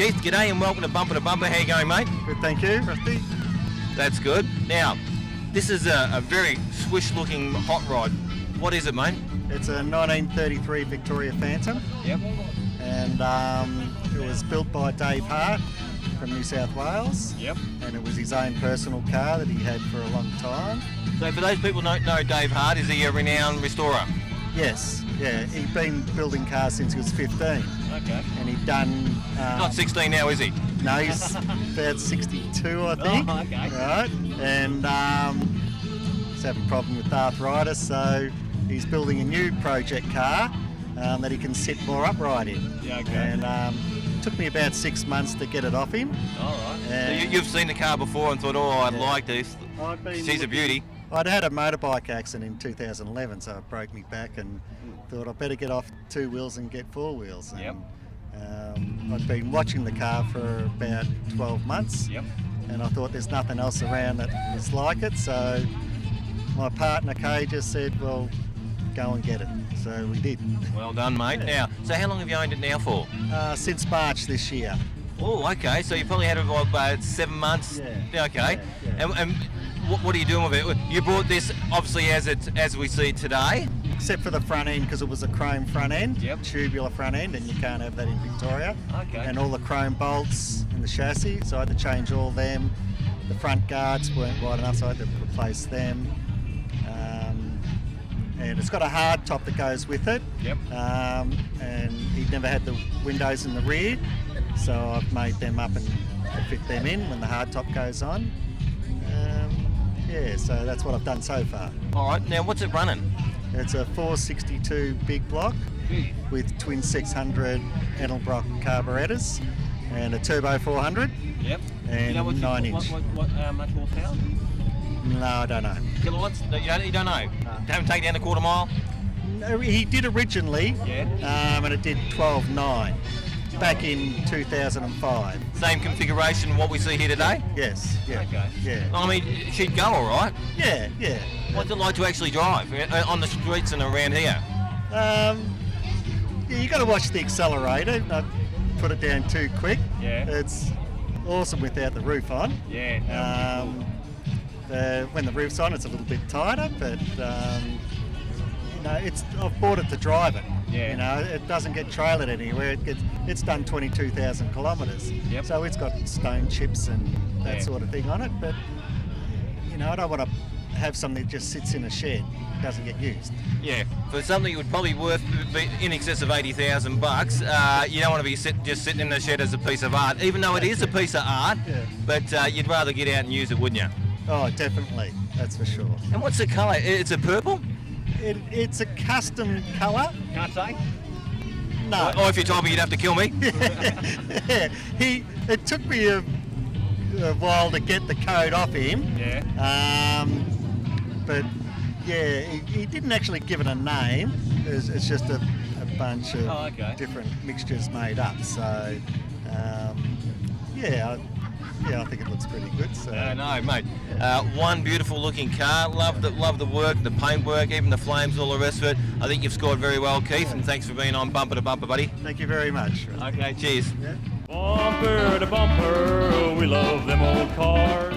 Keith, g'day and welcome to Bumper. How you going, mate? Good, thank you, Rusty. That's good. Now, this is a very swish-looking hot rod. What is it, mate? It's a 1933 Victoria Phantom. Yep. And it was built by Dave Hart from New South Wales. Yep. And it was his own personal car that he had for a long time. So for those people who don't know Dave Hart, is he a renowned restorer? Yes, yeah. He'd been building cars since he was 15. Okay. And he'd done... Not 16 now, is he? No, he's about 62, I think. Oh, okay. Right. And he's having a problem with arthritis, so he's building a new project car that he can sit more upright in. Yeah, okay. And it took me about 6 months to get it off him. All right. So you've seen the car before and thought, oh, I'd like this. She's a beauty. I'd had a motorbike accident in 2011, so it broke me back and thought I'd better get off 2 wheels and get 4 wheels. And, Yep. I'd been watching the car for about 12 months. Yep. And I thought there's nothing else around that was like it, so my partner Kay just said, well, go and get it. So we did. Well done, mate. Yeah. Now, so how long have you owned it now for? Since March this year. Oh, okay. So you probably had it for about 7 months. Yeah. Okay. Yeah. And what are you doing with it? You brought this obviously as we see it today. Except for the front end, because it was a chrome front end, Yep. tubular front end, and you can't have that in Victoria. Okay. And all the chrome bolts in the chassis, so I had to change all them. The front guards weren't right enough, so I had to replace them. And it's got a hard top that goes with it. Yep. And he'd never had the windows in the rear, so I've made them up and fit them in when the hard top goes on. Yeah, so that's what I've done so far. All right. Now, what's it running? It's a 462 big block with twin 600 Edelbrock carburetors and a turbo 400 Yep. and You know 9 inch. What much horsepower? No, I don't know. Kilowatts? No, you don't know? No. Haven't taken down the quarter mile? No, he did originally, Yeah. and it did 12.9 back in 2005. Same configuration what we see here today? Yes, yeah. Okay. Yeah. I mean, she'd go all right. Yeah, yeah. What's it like to actually drive on the streets and around here? Yeah, you got to watch the accelerator, not put it down too quick. Yeah. It's awesome without the roof on. Yeah. When the roof's on, it's a little bit tighter, but I've bought it to drive it. Yeah. You know, it doesn't get trailered anywhere. It's done 22,000 kilometres. Yep. So it's got stone chips and that sort of thing on it. But I don't want to have something that just sits in a shed, doesn't get used. Yeah, for something that would probably worth in excess of $80,000, you don't want to be just sitting in the shed as a piece of art, even though it is a piece of art. Yeah. But you'd rather get out and use it, wouldn't you? Oh, definitely, that's for sure. And what's the colour? It's a purple? It's a custom colour. Can't say. No. Or if you told me, you'd have to kill me. Yeah. It took me a while to get the code off him. Yeah. But yeah, he didn't actually give it a name. It's just a bunch of different mixtures made up. So I think it looks pretty good. So. No, mate. One beautiful looking car. Love the work, the paintwork, even the flames, all the rest of it. I think you've scored very well, Keith, and thanks for being on Bumper to Bumper, buddy. Thank you very much. Okay, cheers. Yeah. Bumper to bumper, we love them old cars.